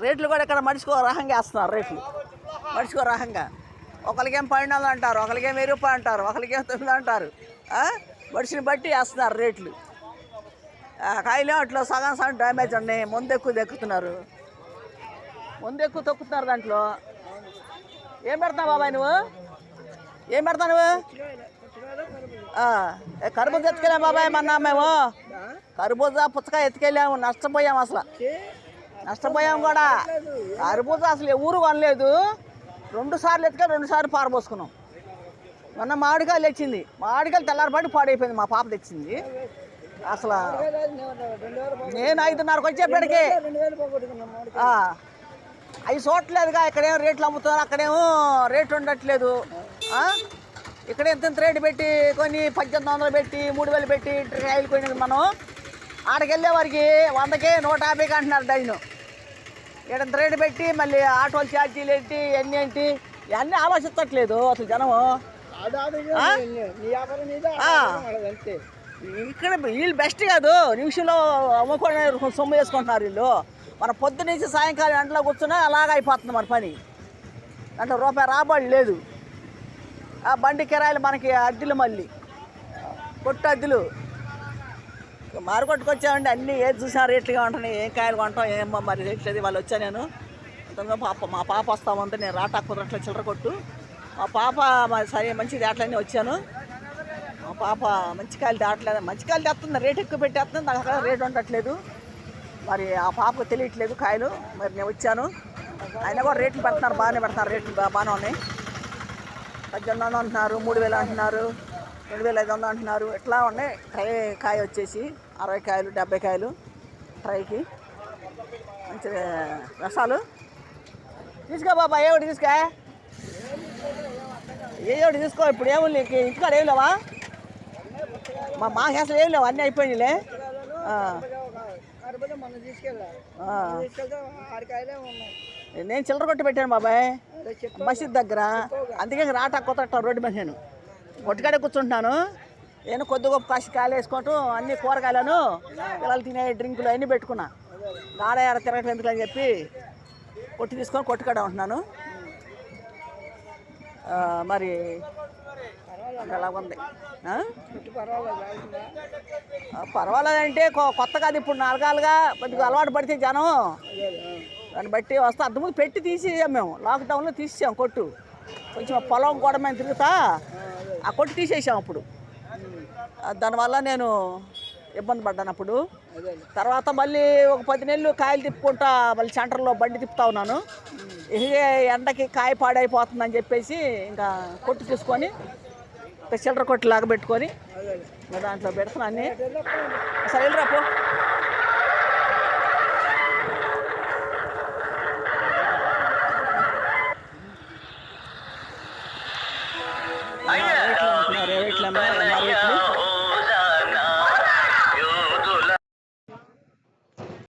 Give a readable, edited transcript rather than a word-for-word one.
రేట్లు కూడా ఇక్కడ మనిషికో రకంగా వేస్తున్నారు రేట్లు. మనిషికో రకంగా ఒకరికేం 12 అంటారు, ఒకరికేం 1000 రూపాయలు అంటారు, ఒకరికేం 9 అంటారు. మనిషిని బట్టి వేస్తున్నారు రేట్లు. కాయలు అట్లా సగం సగం డ్యామేజ్ ఉన్నాయి. ముందు ఎక్కువ దెక్కుతున్నారు, ముందు ఎక్కువ తొక్కుతున్నారు. దాంట్లో ఏం పెడతావు బాబాయ్ నువ్వు? ఏం పెడతావు నువ్వు? కర్బూజా ఎత్తుకెళ్ళాము బాబాయ్ మొన్న మేము. కర్బూజా పుచ్చకాయ ఎత్తుకెళ్ళాము, నష్టపోయాము. అసలు నష్టపోయాము కూడా. కర్బూజా అసలు ఊరు కొనలేదు. 2 సార్లు ఎత్తుకెళ్ళి 2 సార్లు పారబోసుకున్నాం. మొన్న మామిడికాయలు తెచ్చింది, మామిడికాయలు తెల్లారిపాటు పాడైపోయింది. మా పాప తెచ్చింది. అసలు నేను 5:30కి వచ్చేప్పటికి అవి చూడట్లేదుగా. ఇక్కడేమో రేట్లు అమ్ముతున్నారు, అక్కడేమో రేటు ఉండట్లేదు. ఇక్కడ ఎంత రేటు పెట్టి కొన్ని 1800 పెట్టి 3000 పెట్టి కాయలు కొనేది మనం. ఆడికి వెళ్ళే వారికి 100కి 150కి అంటున్నారు డజను. ఇక్కడ ఎంత రేటు పెట్టి మళ్ళీ ఆటోలు ఛార్జీలు ఏంటి, ఇవన్నీ ఏంటి, ఇవన్నీ ఆలోచించట్లేదు అసలు జనము. ఇక్కడ వీళ్ళు బెస్ట్ కాదు, నిమిషంలో అమ్ముకొని సొమ్ము వేసుకుంటున్నారు వీళ్ళు. మన పొద్దు నుంచి సాయంకాలం ఎండలో కూర్చున్నా అలాగ అయిపోతుంది మన పని. అంటే రూపాయి రాబడి లేదు. బండి కిరాయిలు మనకి అద్దెలు, మళ్ళీ కొట్టు అద్దెలు. మారుకొట్టుకొచ్చామండి, అన్నీ ఏది చూసినా రేట్లుగా ఉంటున్నాయి. ఏం కాయలు కొంటాం ఏమో మరి రేట్లేదు. వాళ్ళు వచ్చా నేను మా పాప వస్తామంటే నేను రాటా కుదరట్లేదు చిల్లర కొట్టు. మా పాప సరే మంచి దాట్లన్నీ వచ్చాను. మా పాప మంచి కాయలు దాటలేదు, మంచి కాయలు తెస్తుంది, రేట్ ఎక్కువ పెట్టేస్తుంది. నాకు అక్కడ రేట్ ఉండట్లేదు. మరి ఆ పాపకు తెలియట్లేదు కాయలు. మరి నేను వచ్చాను, అయినా కూడా రేట్లు పెడుతున్నారు, బాగానే పెడుతున్నారు. రేట్లు బాగానే ఉన్నాయి. 1800 అంటున్నారు, 3000 అంటున్నారు, 2500 అంటున్నారు. ఇట్లా ఉన్నాయి. ట్రై కాయ వచ్చేసి 60 కాయలు 70 కాయలు ట్రైకి. మంచి రసాలు తీసుకో బాబా, ఏ ఒకటి తీసుకో, ఏ ఒకటి తీసుకో. ఇప్పుడు ఏముంది ఇంటికాడ ఏం లేవా? మాకు అసలు ఏం లేవు, అన్నీ అయిపోయినాయిలే. నేను చిల్లర కొట్టి పెట్టాను బాబాయ్ మసీద్ దగ్గర. అందుకే రాటా కొత్త రోడ్డు మీద నేను కొట్టుకాడే కూర్చుంటున్నాను. నేను కొద్ది గొప్ప కాసి కాయలు వేసుకుంటూ అన్ని కూరగాయలను పిల్లలు తినే డ్రింకులు అన్నీ పెట్టుకున్నా. గాడ ఆడ తిరగటం ఎందుకు అని చెప్పి కొట్టి తీసుకొని కొట్టుకాడే ఉంటున్నాను. మరి అలా ఉంది. పర్వాలేదంటే కొత్త కాదు, ఇప్పుడు 4 ఏళ్ళుగా కొద్దిగా అలవాటు పడితే జనం దాన్ని బట్టి వస్తా. అంతకుముందు పెట్టి తీసేసాం మేము, లాక్డౌన్లో తీసేసాం కొట్టు. కొంచెం పొలం కూడా మేము తిరుగుతా ఆ కొట్టు తీసేసాం. అప్పుడు దానివల్ల నేను ఇబ్బంది పడ్డాను. అప్పుడు తర్వాత మళ్ళీ ఒక 10 నెలలు కాయలు తిప్పుకుంటా మళ్ళీ సెంటర్లో బండి తిప్పుతా ఉన్నాను. ఇదే ఎండకి కాయ పాడైపోతుందని చెప్పేసి ఇంకా కొట్టు తీసుకొని చిల్లర కొట్టు లాగా పెట్టుకొని దాంట్లో పెడుతున్నా అన్నీ. సరే వెళ్ళరాపో.